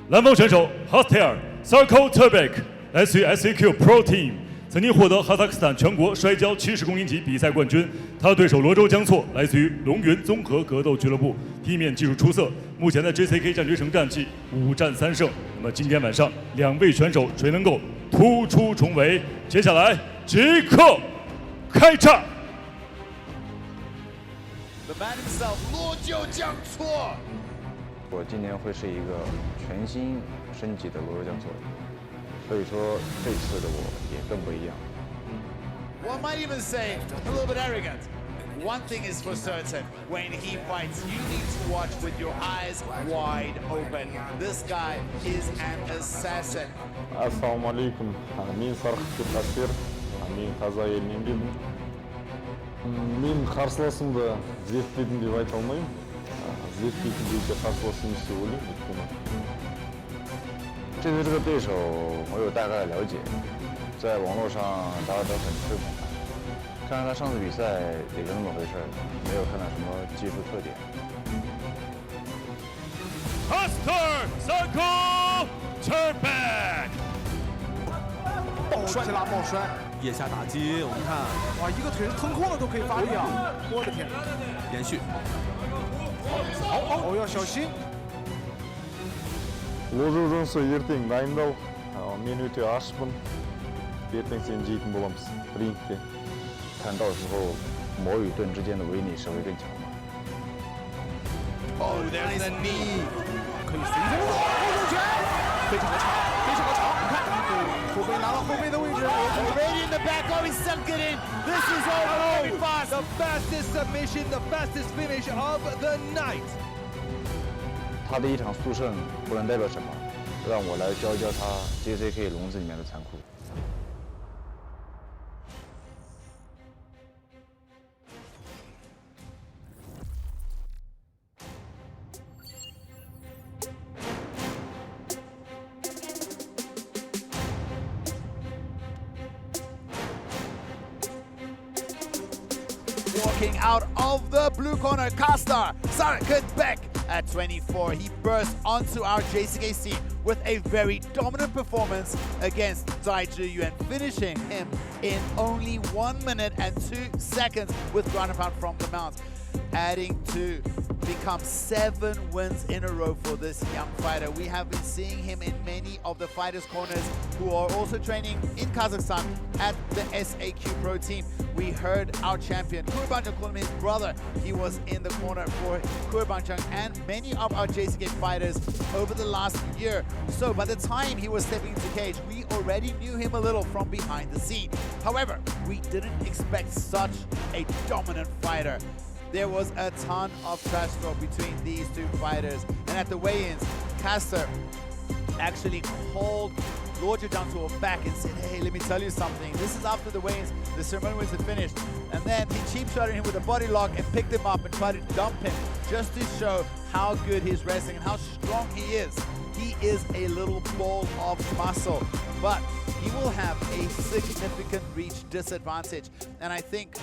蓝方选手 Kaster Sarkytbek 来自于 SAQ Pro Team， 曾经获得哈萨克斯坦全国摔跤70公斤级比赛冠军。他的对手罗周江错来自于龙云综合格斗俱乐部，地面技术出色，目前在 JCK 战局成战绩5战3胜。那么今天晚上2位选手谁能够突出重围？接下来即刻开战。 The man himself, Luozhoujiangcuo. 我今年会是一个全新升级的罗江错，所以说这次的我也更不一样。 One might even say a little bit arrogant. One thing is for certain, when he fights, you need to watch with your eyes wide open. This guy is an assassin. Assalomu alaykum. Men Sarkytbek, men таза елінен келдім. Мен қарсыласымды зерттедім деп айта алмаймын. Зерттейтіндей де қарсылас емес деп ойлаймын, өйткені 这个对手我有大概了解，在网络上大家都很吹捧他。看看他上次比赛也就那么回事，没有看到什么技术特点。Kaster Sarkytbek 爆摔拉爆摔，腋下打击，我们看，哇，一个腿是腾空的都可以发力啊！我的天，连续，哦，要小心。 Luozhoujiangcuo ертең дайындал. Мен өте ашпын. ертең сені жейтін боламыз рингте. 看到时候魔与盾之间的威力谁会更强吗？ Oh, there's a knee. 可以随风落后手拳，非常的长，非常的长。你看，后背拿到后背的位置 Already in the back, oh, he sunk it in. This is over very fast. The fastest submission, the fastest finish of the night. 他的一场速胜不能代表什么，让我来教一教他 JCK 笼子里面的残酷。 Walking out of the blue corner, Kaster Sarkytbek. At 24, he burst onto our JCK scene with a very dominant performance against Dai Zhiyuan, finishing him in only 1 minute and 2 seconds with ground and pound from the mount, adding to become 7 wins in a row for this young fighter. We have been seeing him in many of the fighters' corners who are also training in Kazakhstan at the SAQ Pro Team. We heard our champion, Luozhoujiangcuo, calling his brother. He was in the corner for Luozhoujiangcuo and many of our JCK fighters over the last year. So by the time he was stepping into cage, we already knew him a little from behind the scene. However, we didn't expect such a dominant fighter. There was a ton of trash talk between these two fighters. And at the weigh-ins, Kaster actually called Luozhoujiangcuo back and said, hey, let me tell you something. This is after the weigh-ins, the ceremony was finished. And then he cheap-shotted him with a body lock and picked him up and tried to dump him just to show how good he's wrestling and how strong he is. He is a little ball of muscle, but he will have a significant reach disadvantage. And I think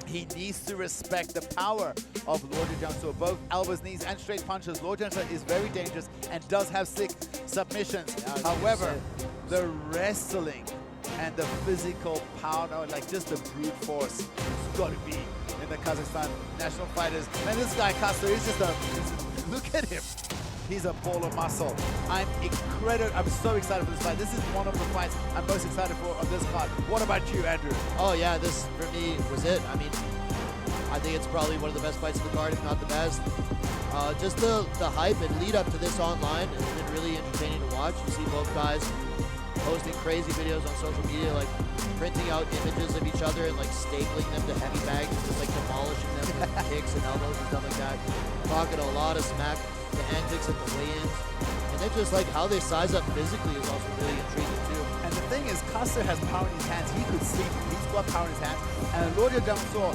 he needs to respect the power of Luozhoujiangcuo, both elbows, knees, and straight punches. Luozhoujiangcuo is very dangerous and does have sick submissions. However, the wrestling and the physical power, like just the brute force, has got to be in the Kazakhstan national fighters. And this guy, Kaster, is just look at him. He's a ball of muscle. I'm so excited for this fight. This is one of the fights I'm most excited for on this card. What about you, Andrew? Oh yeah, this for me was it. I mean, I think it's probably one of the best fights of the card, if not the best. Just the hype and lead up to this online has been really entertaining to watch. You see both guys posting crazy videos on social media, like printing out images of each other and like stapling them to heavy bags and just like demolishing them with kicks and elbows and stuff like that. Talking a lot of smack. The antics at the weigh-ins, and then just like how they size up physically is also really intriguing too. And the thing is, Kaster has power in his hands. He could see, he's got power in his hands. And Luozhoujiangcuo,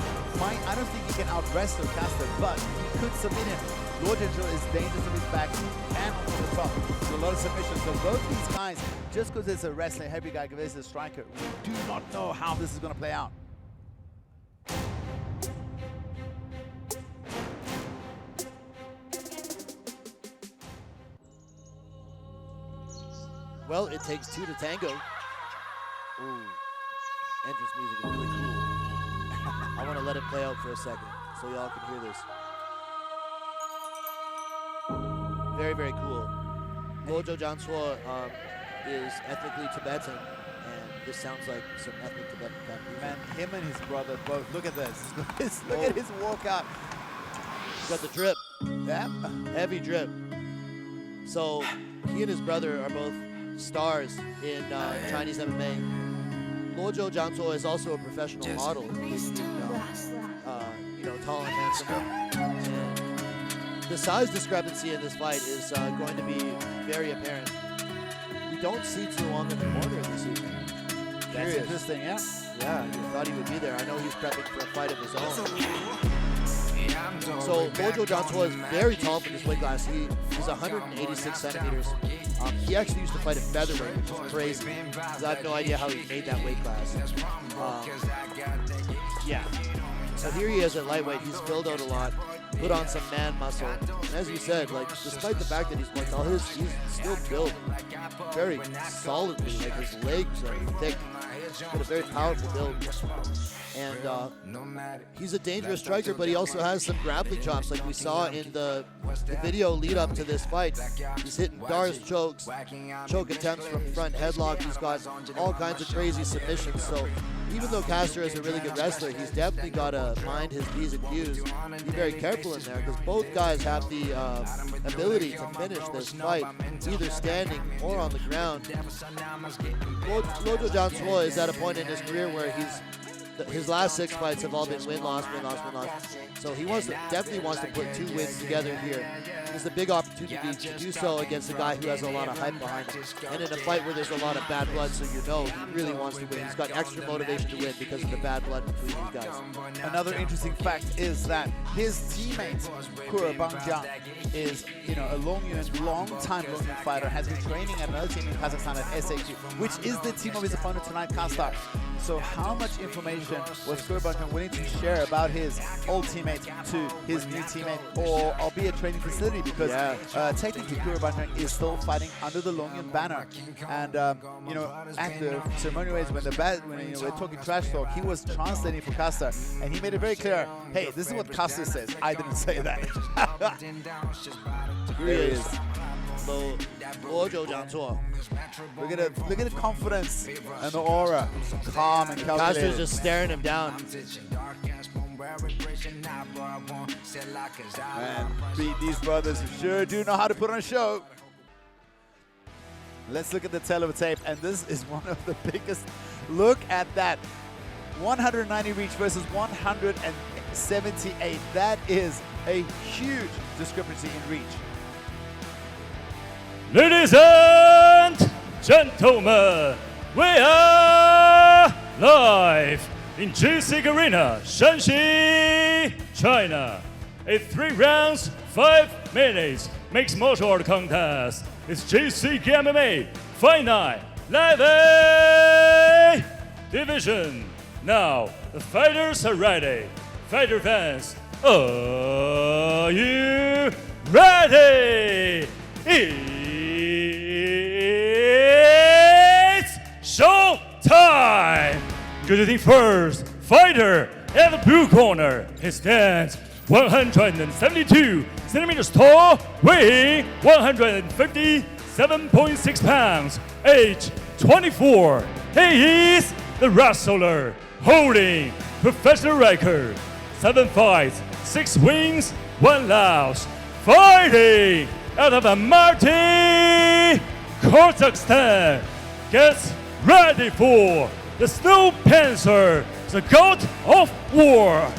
I don't think he can out-wrestle Kaster, but he could submit him. Luozhoujiangcuo is dangerous on his back and on the top. There's a lot of submissions. So both these guys, just because it's a wrestling heavy guy versus a striker, we do not know how this is going to play out. Well, it takes two to tango. Ooh, entrance music is really cool. I want to let it play out for a second so y'all can hear this. Very, very cool. Luozhoujiangcuo is ethnically Tibetan, and this sounds like some ethnic Tibetan kind of music. Man, him and his brother both. Look at this. Look at his walkout. He's got the drip. Yeah. Heavy drip. So he and his brother are both stars in Chinese MMA. Luozhoujiangcuo is also a professional model. He's, tall and handsome. And the size discrepancy in this fight is going to be very apparent. We don't see Luong in the corner this evening. That's interesting, yeah. Yeah, I thought he would be there. I know he's prepping for a fight of his own. So Luozhoujiangcuo is very tall for this weight class. He's 186 centimeters. He actually used to fight at featherweight, which is crazy, because I have no idea how he made that weight class. Yeah. So here he is at lightweight. He's filled out a lot, put on some man muscle. And as you said, like, despite the fact that he's more tall, he's still built very solidly. Like, his legs are thick. He's got a very powerful build. And he's a dangerous striker, but he also has some grappling chops, like we saw in the video lead up to this fight. He's hitting Dar's chokes, choke attempts from front headlock. He's got all kinds of crazy submissions. So even though Kaster is a really good wrestler, he's definitely got to mind his P's and Q's. Be very careful in there, because both guys have the ability to finish this fight, either standing or on the ground. Luozhoujiangcuo is at a point in his career where his last 6 fights have all been win-loss, win-loss, win-loss. So he definitely wants to put 2 wins together here. It's a big opportunity to do so against a guy who has a lot of hype behind him. And in a fight where there's a lot of bad blood, so he really wants to win. He's got extra motivation to win because of the bad blood between these guys. Another interesting fact is that his teammate, Luozhoujiangcuo, is a long-time Longyuan fighter, has been training at another team in Kazakhstan at SAQ, which is the team of his opponent tonight, Kaster. So how much information was Luozhoujiangcuo willing to share about his old teammate to his new teammate, or albeit training facility? Because technically Luozhoujiangcuo is still fighting under the Longyuan banner. And at the ceremonial ways, when we're talking trash talk, he was translating for Kaster, and he made it very clear, hey, this is what Kaster says. I didn't say that. Here he is. Luozhoujiangcuo. Look at the confidence and the aura. Calm and calculated. Kaster's just staring him down. Man, these brothers sure do know how to put on a show. Let's look at the tail of the tape, and this is one of the biggest. Look at that. 190 reach versus 178. That is a huge discrepancy in reach. Ladies and gentlemen, we are live in JC Arena, Shanxi, China. A 3 rounds, 5 minutes mixed martial art contest. It's JC MMA Fight Night Live A Division. Now, the fighters are ready. Fighter fans, are you ready? It's show time! Introducing first, fighter at the blue corner. He stands 172 centimeters tall, weighing 157.6 pounds, age 24. He is the wrestler, holding professional record, 7 fights, 6 wins, 1 loss, fighting out of Almaty, Kazakhstan. Gets ready for the Snow Panther, the God of War,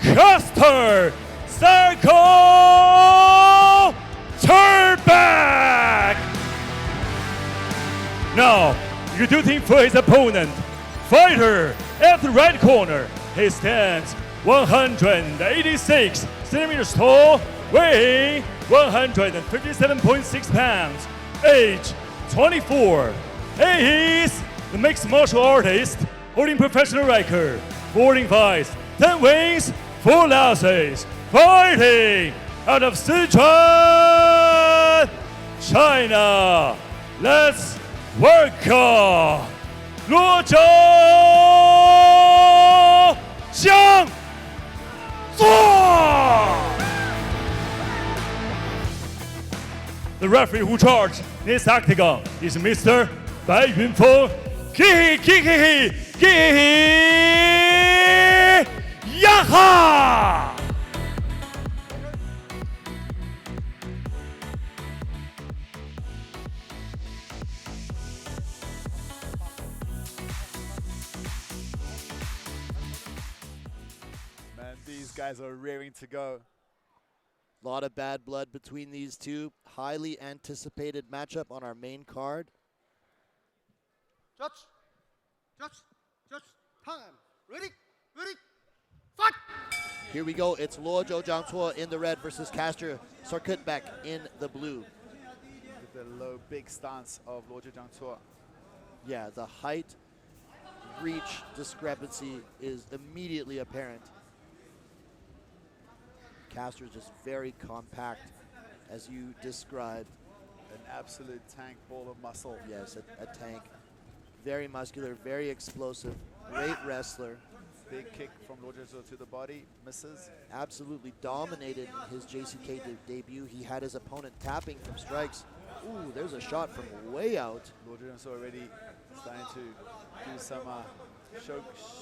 Kaster Sarkytbek. Now, introducing for his opponent, fighter at the right corner. He stands 186 centimeters tall, weighing 157.6 pounds, age 24. He is the mixed martial artist, holding professional record, 14 fights, 10 wins, 4 losses, fighting out of Sichuan, China. Let's Work! 罗周江座。The referee who charged this octagon is Mr. 白云峰 Yaha! Man, these guys are rearing to go. A lot of bad blood between these two. Highly anticipated matchup on our main card. Judge, time. Ready, fight! Here we go. It's Luozhoujiangcuo in the red versus Kaster Sarkytbek in the blue. With the low, big stance of Luozhoujiangcuo. Yeah, the height reach discrepancy is immediately apparent. Kaster is just very compact, as you described. An absolute tank ball of muscle. Yes, a tank. Very muscular, very explosive, great wrestler. Big kick from Luozhoujiangcuo to the body, misses. Absolutely dominated in his JCK debut. He had his opponent tapping from strikes. Ooh, there's a shot from way out. Luozhoujiangcuo already starting to do some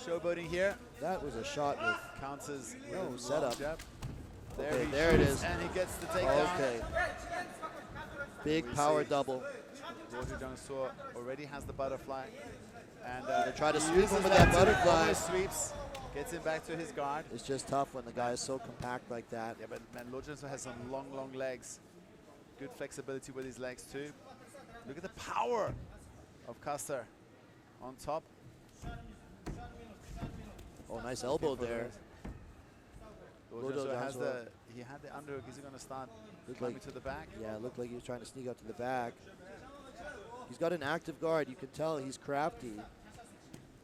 showboating here. That was a shot with Counters no with a setup. long jab. Okay, he there it shoots, is. and he gets the takedown. Okay. Big We power see. double. Luozhoujiangcuo already has the butterfly. And They try to he sweep uses him with that that butterfly. almost sweeps, gets him back to his guard. It's just tough when the guy is so compact like that. Yeah, but man, Luozhoujiangcuo has some long legs. Good flexibility with his legs too. Look at the power of Kaster on top. Oh, nice elbow there. Luozhoujiangcuo has he had the underhook. Is he going to start climbing to the back? Yeah, it looked like he was trying to sneak out to the back. He's got an active guard. You can tell he's crafty.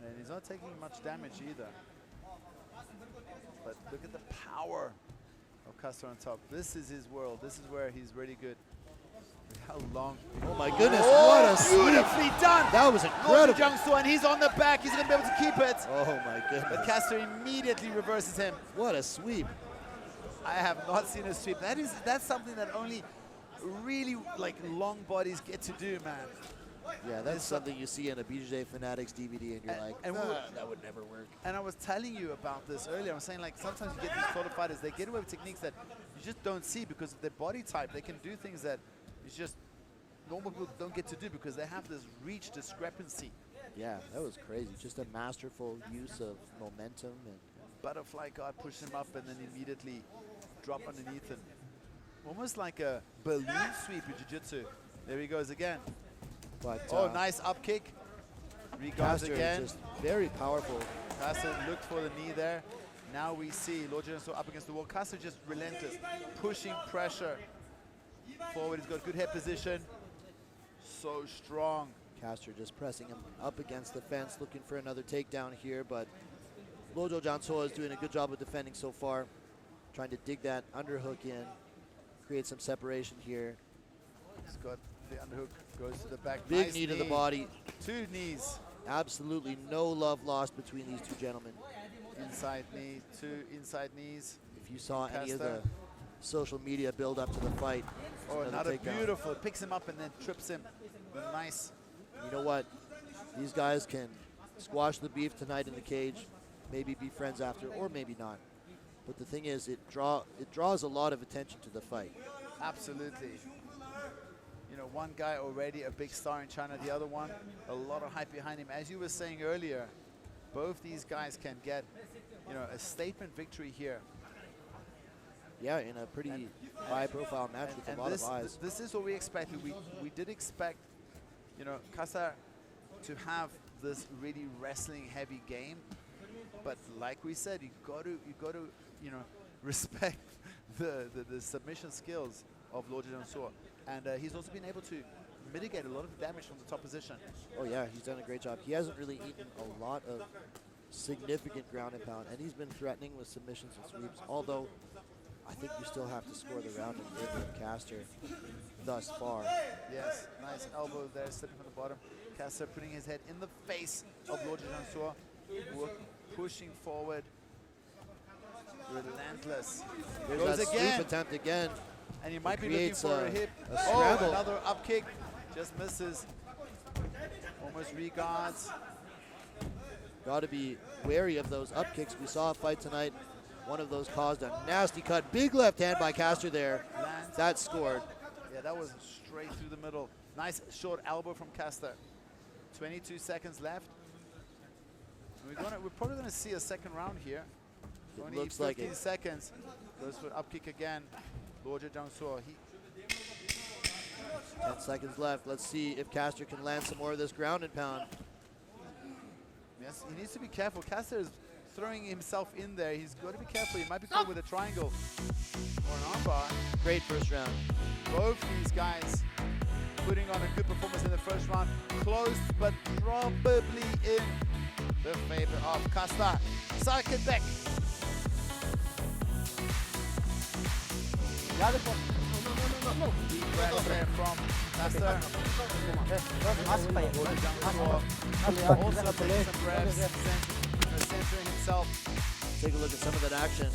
And he's not taking much damage either. But look at the power of Kaster on top. This is his world. This is where he's really good. Look how long. Oh my goodness, what a sweep. Beautifully done. That was incredible. Luozhoujiangcuo, and he's on the back. He's going to be able to keep it. Oh my But goodness. Kaster immediately reverses him. What a sweep. I have not seen a sweep. That's something that only really long bodies get to do, man. Yeah, that's something you see in a BJJ Fanatics DVD and you're like, that would never work. And I was telling you about this earlier. I was saying, like, sometimes you get these sort of fighters, they get away with techniques that you just don't see because of their body type. They can do things that it's just normal people don't get to do because they have this reach discrepancy. Yeah, that was crazy. Just a masterful use of momentum. And Butterfly guard pushed him up and then immediately drop underneath him. Almost like a balloon sweep in jiu-jitsu. There he goes again. but Oh, nice up kick. Regards Kaster again. is just very powerful. Kaster looked for the knee there. Now we see Luozhoujiangcuo up against the wall. Kaster just relentless, pushing pressure forward. He's got good head position. So strong. Kaster just pressing him up against the fence, looking for another takedown here, but Luozhoujiangcuo is doing a good job of defending so far, trying to dig that underhook in, create some separation here. He's got the underhook, goes to the back. Big Nice knee to the body. 2 knees. Absolutely no love lost between these two gentlemen. Inside knee, 2 inside knees. If you saw any of Kaster. the social media build up to the fight, Oh, another takedown. beautiful. Picks him up and then trips him. Nice. You know what? These guys can squash the beef tonight in the cage, maybe be friends after, or maybe not. But the thing is, it draws a lot of attention to the fight. Absolutely. You know, one guy already a big star in China, the other one, a lot of hype behind him. As you were saying earlier, both these guys can get, you know, a statement victory here. Yeah, in a pretty high-profile match with a lot of eyes. This is what we expected. We did expect, you know, Kaster to have this really wrestling-heavy game, but like we said, you got to, you know, respect the submission skills of Luozhoujiangcuo, and he's also been able to mitigate a lot of damage from the top position. Oh yeah, he's done a great job. He hasn't really eaten a lot of significant ground and pound, and he's been threatening with submissions and sweeps, although I think you still have to score the round in favor of Kaster thus far. Yes, nice elbow there, slipping from the bottom. Kaster putting his head in the face of Luozhoujiangcuo, pushing forward. Relentless. There's Goes that again. sweep attempt again. And he might be looking creates for a hip. a scramble. Another up kick. Just misses. Almost regards. Got to be wary of those up kicks. We saw a fight tonight. One of those caused a nasty cut. Big left hand by Kaster there. Lands. That scored. Yeah, that was straight through the middle. Nice short elbow from Kaster. 22 seconds left. We're probably going to see a second round here. It Only looks like 15 it. seconds. Goes for up kick again. Luozhoujiangcuo. 10 seconds left. Let's see if Kaster can land some more of this ground and pound. Yes, he needs to be careful. Kaster is throwing himself in there. He's got to be careful. He might be caught with a triangle or an armbar. Great first round. Both these guys putting on a good performance in the first round. Close, but probably in the favor of Kaster Sarkytbek. Deep breath there from Kaster. Also taking some breaths, centering himself. Take a look at some of that action.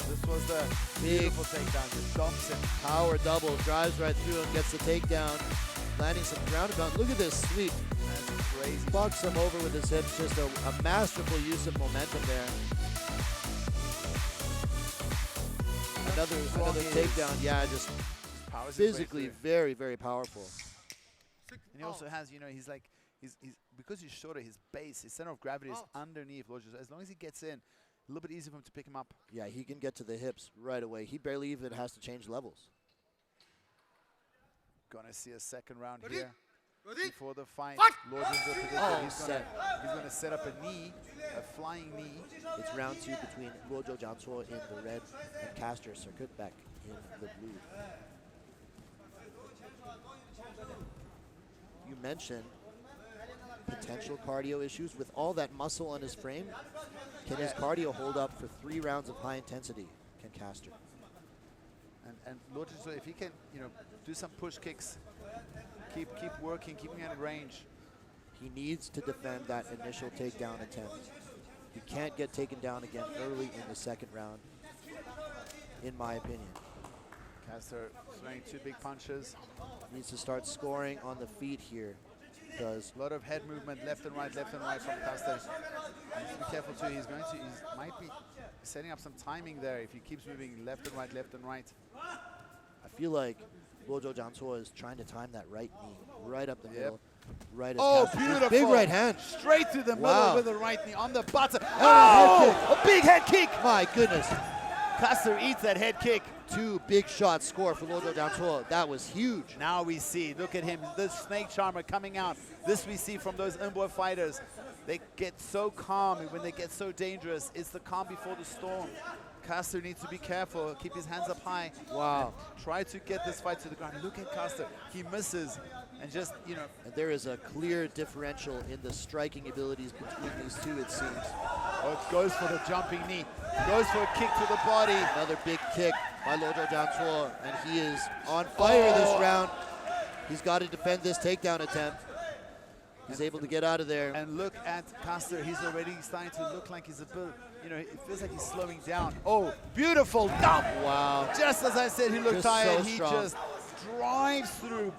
This was the beautiful takedown. Just dumps him. Power double, drives right through and gets the takedown. Landing some ground and pound. Look at this sweep. That's crazy. Bucks him over with his hips. Just a masterful use of momentum there. Another takedown. Yeah, just Powers his way physically through. very, very powerful. And he also has, you know, he's because he's shorter, his base, his center of gravity is underneath Luozhoujiangcuo. As long as he gets in, a little bit easier for him to pick him up. Yeah, he can get to the hips right away. He barely even has to change levels. Gonna see a second round Ready? here. Ready? Before the fight, Fight! Luozhoujiangcuo predicted Oh, he's gonna set up a knee, a flying knee. It's round 2 between Luozhoujiangcuo in the red and Kaster Sarkytbek in the blue. You mentioned potential cardio issues. With all that muscle on his frame, can his cardio hold up for 3 rounds of high intensity? Can Kaster? And Luozhoujiangcuo, if he can, you know, do some push kicks, keep working, keeping at range. He needs to defend that initial takedown attempt. He can't get taken down again early in the second round, in my opinion. Kaster throwing 2 big punches. Needs to start scoring on the feet here, because A lot of head movement, left and right from Kaster. He needs to be careful too. He might be setting up some timing there if he keeps moving left and right. I feel like Luozhoujiangcuo is trying to time that right knee, right up the middle, right as Oh, Kaster. beautiful. Big right hand. Straight through the Wow. middle with the right knee on the button. Oh, A big head kick. My goodness. Kaster eats that head kick. 2 big shots score for Luozhoujiangcuo. That was huge. Now we see, look at him, the snake charmer coming out. This we see from those Imbo fighters. They get so calm, and when they get so dangerous, it's the calm before the storm. Kaster needs to be careful, keep his hands up high. Wow. And try to get this fight to the ground. Look at Kaster, he misses, and just, you know. And there is a clear differential in the striking abilities between these two, it seems. Oh, goes for the jumping knee, goes for a kick to the body. Another big kick by Luozhoujiangcuo, and he is on fire this round. He's got to defend this takedown attempt. He's able to get out of there. And look at Kaster, he's already starting to look like he's a bit, you know, it feels like he's slowing down. Oh, beautiful dump! Wow. Just as I said, he looked Just so tired. He strong. just drives through,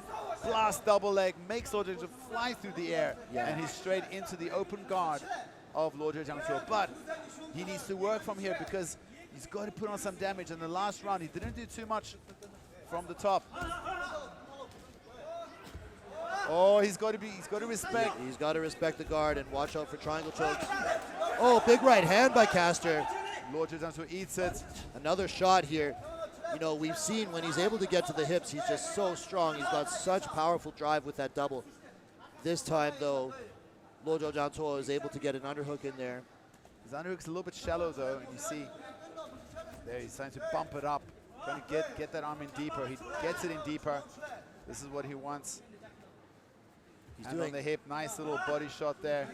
blast double leg, makes Luozhoujiangcuo fly through the air, Yeah. and he's straight into the open guard of Luozhoujiangcuo. But he needs to work from here because he's got to put on some damage. In the last round, he didn't do too much from the top. Oh, he's got to respect. He's got to respect the guard and watch out for triangle chokes. Oh, big right hand by Kaster. Luozhoujiangcuo eats it. Another shot here. You know, we've seen when he's able to get to the hips, he's just so strong. He's got such powerful drive with that double. This time, though, Luozhoujiangcuo is able to get an underhook in there. His underhook's a little bit shallow, though, and you see there he's trying to bump it up, trying to get that arm in deeper. He gets it in deeper. This is what he wants. He's Hand doing on the hip, nice little body shot there.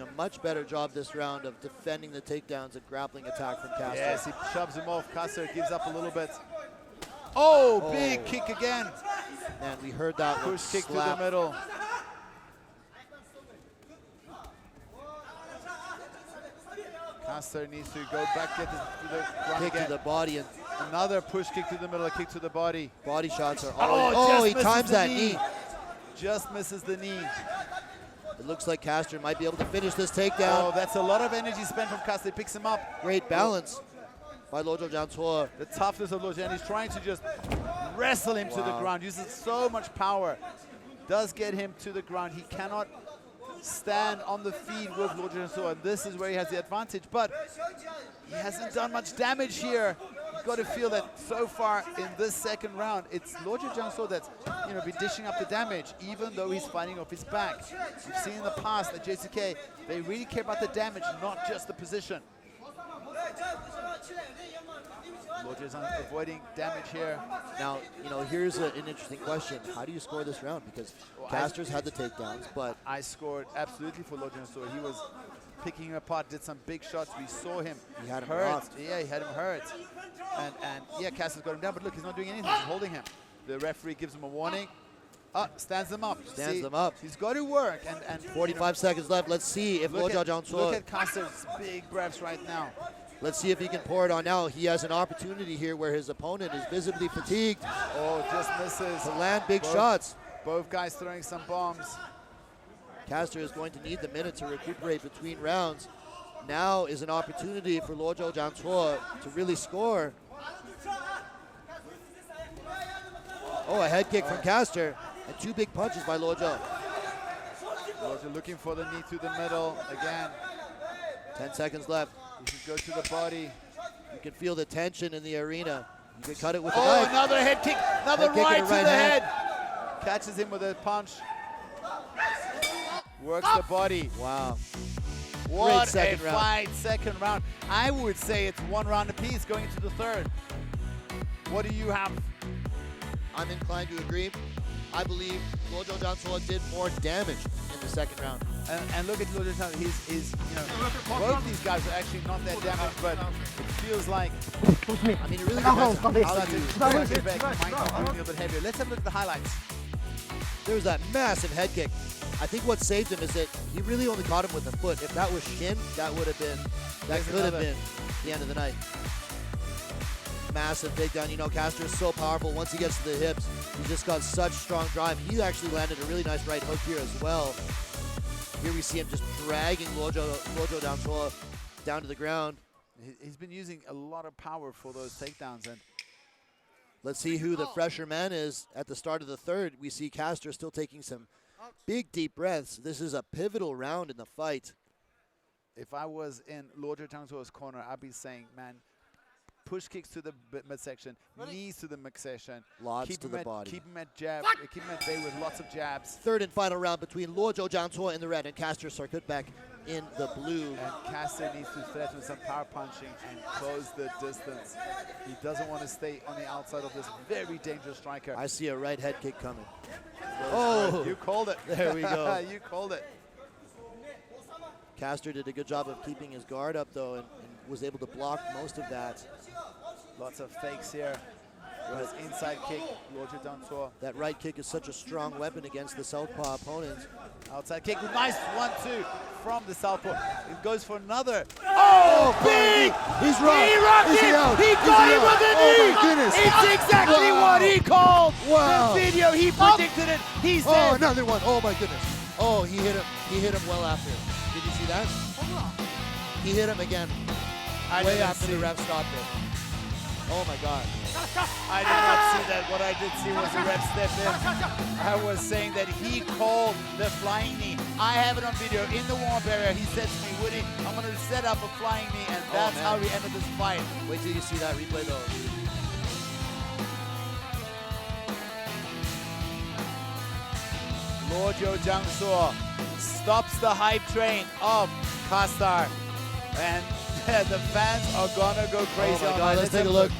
a much better job this round of defending the takedowns and grappling attack from Kaster. Yes, he shoves him off. Kaster gives up a little bit. Oh, big kick again. Man, we heard that one Push kick slap. to the middle. Kaster needs to go back, get the ground Kick again. to the body and Another push kick to the middle, a kick to the body. body shots are Oh, always. just Oh, he misses times the that knee. knee. Just misses the knee. It looks like Kaster might be able to finish this Oh, takedown. that's a lot of energy spent from Kaster. He picks him up. Great balance by Luozhoujiangcuo. The toughness of Luozhoujiang. He's trying to just wrestle him to the ground. Uses so much power. Does get him to the ground. He cannot stand on the feet with Luozhoujiangcuo, and this is where he has the advantage. But he hasn't done much damage here. You've got to feel that so far in this second round, it's Luozhoujiangcuo that's been dishing up the damage, even though he's fighting off his back. We've seen in the past that JCK, they really care about the damage, not just the position. Luozhoujiang avoiding damage here. Now, here's an interesting question. How do you score this round? Because Kaster's had the takedowns, but I scored absolutely for Luozhoujiang. He was picking him apart, did some big shots. We saw him. He had him hurt. rocked. Yeah, he had him hurt. And yeah, Kaster's got him down, but look, he's not doing anything. He's holding him. The referee gives him a warning. Stands them up. Stands them up. He's got to work. And 45 seconds left. Let's see if look Luozhoujiangcuo. at Kaster's big breaths right now. Let's see if he can pour it on now. He has an opportunity here where his opponent is visibly fatigued Oh, just misses. to land big shots. Both guys throwing some bombs. Kaster is going to need the minute to recuperate between rounds. Now is an opportunity for Luozhoujiangcuo to really score. Oh, a head kick from Kaster and two big punches by Luozhou. Luozhou looking for the knee to the middle again. 10 seconds left. He should go to the body. You can feel the tension in the arena. You can cut it with a Oh, knife. another head kick. Another Head kick right and to a right the hand. head. Catches him with a punch. Works the body. Wow. What second a round. fight, second round. I would say it's one round apiece going into the third. What do you have? I'm inclined to agree. I believe Luozhoujiangcuo did more damage in the second round. And look at Luozhoujiang. He's both these guys are actually not that damaged, but it feels like I mean, it really depends on how you. Sarkytbek might not be a little bit heavier. Let's have a look at the highlights. There was that massive head kick. I think what saved him is that he really only caught him with the foot. If that was shin, that could have been the end of the night. Massive takedown. Kaster is so powerful. Once he gets to the hips, he's just got such strong drive. He actually landed a really nice right hook here as well. Here we see him just dragging Luozhoujiangcuo down to the ground. He's been using a lot of power for those takedowns, and let's see who the fresher man is at the start of the third. We see Kaster still taking some big, deep breaths. This is a pivotal round in the fight. if I was in Luozhoujiangcuo's corner, I'd be saying, man, push kicks to the midsection, knees to the midsection. Lots to the body. Keep him at jab. Keep him at bay with lots of jabs. Third and final round between Luozhoujiangcuo in the red and Kaster Sarkytbek in the blue. And Kaster needs to threaten some power punching and close the distance. He doesn't want to stay on the outside of this very dangerous striker. I see a right head kick coming. Oh, you called it. There we go. You called it. Kaster did a good job of keeping his guard up, though, and was able to block most of that. Lots of fakes here. With his inside kick, Luozhoujiangcuo. That right kick is such a strong weapon against the southpaw opponent. Outside kick, nice 1-2 from the southpaw. It goes for another. Oh, big! He's rocked. He rocked Is he it! out? He Is got he him out? with the Oh knee! my goodness! It's exactly Wow. what he called! Wow. The video, he predicted it. He Oh, said, another one. Oh my goodness. Oh, he hit him. He hit him well after. Did you see that? He hit him again. I way didn't after see. the ref stopped it. Oh my God. I did not see that. What I did see was the ref step in. I was saying that he called the flying knee. I have it on video in the warm-up area. He said to me, Woody, I'm going to set up a flying knee, and that's man. how we ended this fight. Wait till you see that replay though. Luozhoujiangcuo stops the hype train of Kaster, and the fans are gonna go crazy. Oh my online. God, let's take a have look.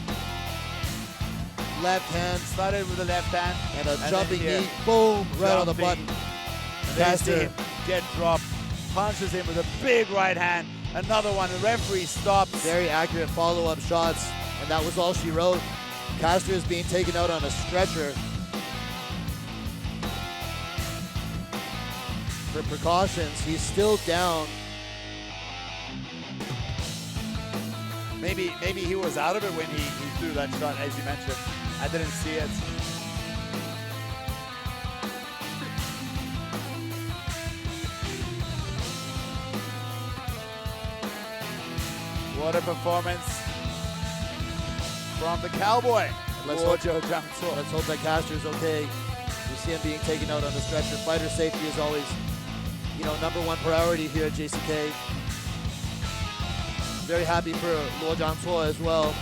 Left hand Started with the left hand and a then jumping here, knee. Boom, right on the jumping. button. And then you see Kaster. him get dropped, punches him with a big right hand. Another one. The referee stops. Very accurate follow-up shots, and that was all she wrote. Kaster is being taken out on a stretcher for precautions. He's still down. maybe he was out of it when he threw that shot, as you mentioned. I didn't see it. What a performance from the Cowboy. Luozhoujiangcuo. Let's hope that Kaster is okay. We see him being taken out on the stretcher. Fighter safety is always, #1 priority here at JCK. Very happy for Luozhoujiangcuo as well.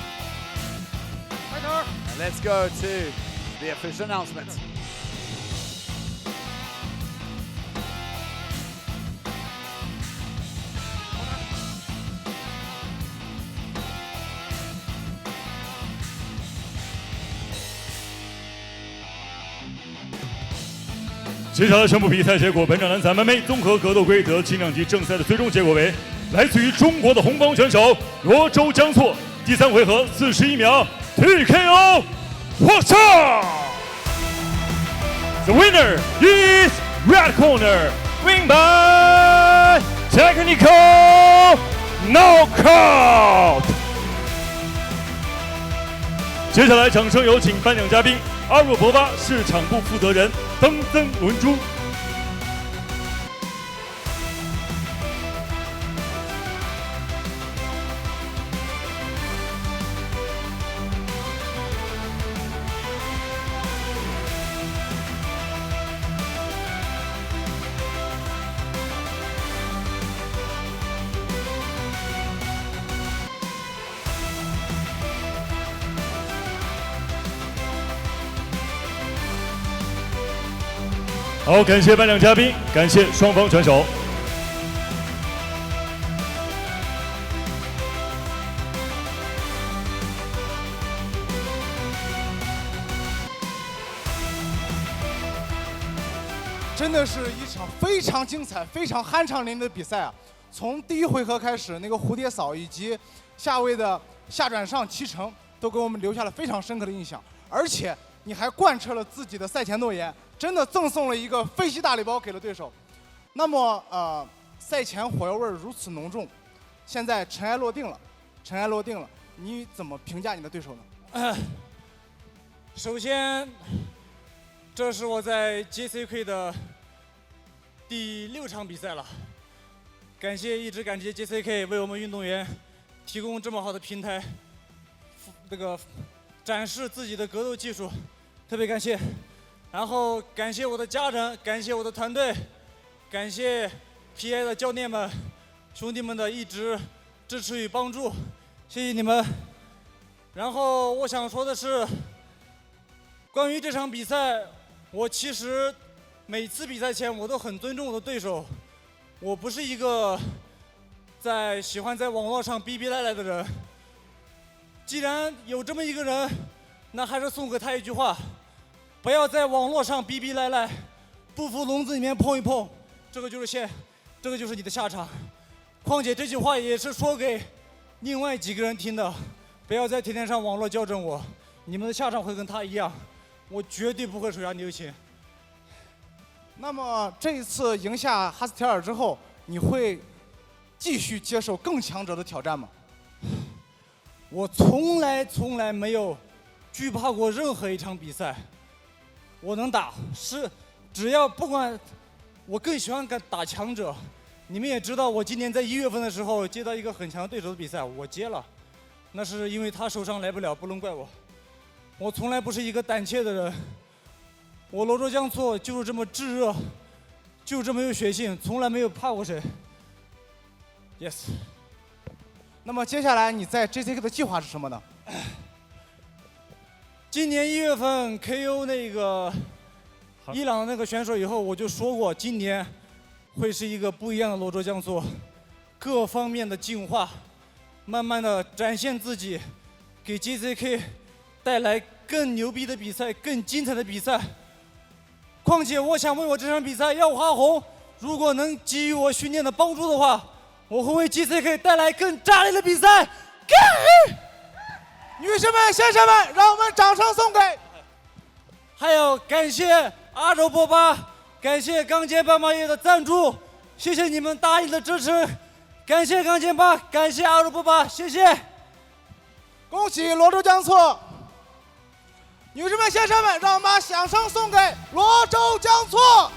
And let's go to the official announcement.接下来宣布比赛结果：本场男子 MMA 综合格斗规则轻量级正赛的最终结果为，来自于中国的红帮选手罗周江错，第3回合41秒 TKO 获胜。The winner is red corner, win by technical knockout。接下来掌声有请颁奖嘉宾阿若博巴市场部负责人曾伦珠。好，感谢颁奖嘉宾，感谢双方选手。真的是一场非常精彩、非常酣畅淋漓的比赛啊！从第1回合开始，那个蝴蝶扫以及夏威的下转上7成，都给我们留下了非常深刻的印象。而且你还贯彻了自己的赛前诺言，真的赠送了一个飞机大礼包给了对手。那么赛前火药味如此浓重，现在尘埃落定了，你怎么评价你的对手呢？首先，这是我在 JCK 的第6场比赛了，一直感谢 JCK 为我们运动员提供这么好的平台，展示自己的格斗技术，特别感谢。然后感谢我的家人，感谢我的团队，感谢 PI 的教练们、兄弟们的一直支持与帮助，谢谢你们。然后我想说的是，关于这场比赛，我其实每次比赛前我都很尊重我的对手，我不是一个喜欢在网络上逼逼赖赖的人。既然有这么一个人，那还是送给他一句话：不要在网络上逼逼赖赖，不服笼子里面碰一碰，这个就是你的下场。况且这句话也是说给另外几个人听的，不要在天天上网络校正我，你们的下场会跟他一样，我绝对不会手下留情。那么这一次赢下哈斯提尔之后，你会继续接受更强者的挑战吗？我从来没有惧怕过任何一场比赛，我能打，只要不管，我更喜欢打强者。你们也知道，我今年在1月份的时候接到一个很强的对手的比赛，我接了，那是因为他受伤来不了，不能怪我。我从来不是一个胆怯的人，我罗周江错就是这么炙热，就这么有血性，从来没有怕过谁。Yes。那么接下来你在 JCK 的计划是什么呢？今年1月份 KO 那个伊朗的那个选手以后，我就说过，今年会是一个不一样的罗周江错，各方面的进化，慢慢的展现自己，给 JCK 带来更牛逼的比赛，更精彩的比赛。况且我想为我这场比赛要花红，如果能给予我训练的帮助的话，我会为 JCK 带来更炸裂的比赛。女士们、先生们，让我们掌声送给。还有感谢阿周波巴，感谢钢剑斑马业的赞助，谢谢你们大力的支持，感谢钢剑吧，感谢阿周波巴，谢谢。恭喜罗州江错！女士们、先生们，让我们把响声送给罗州江错！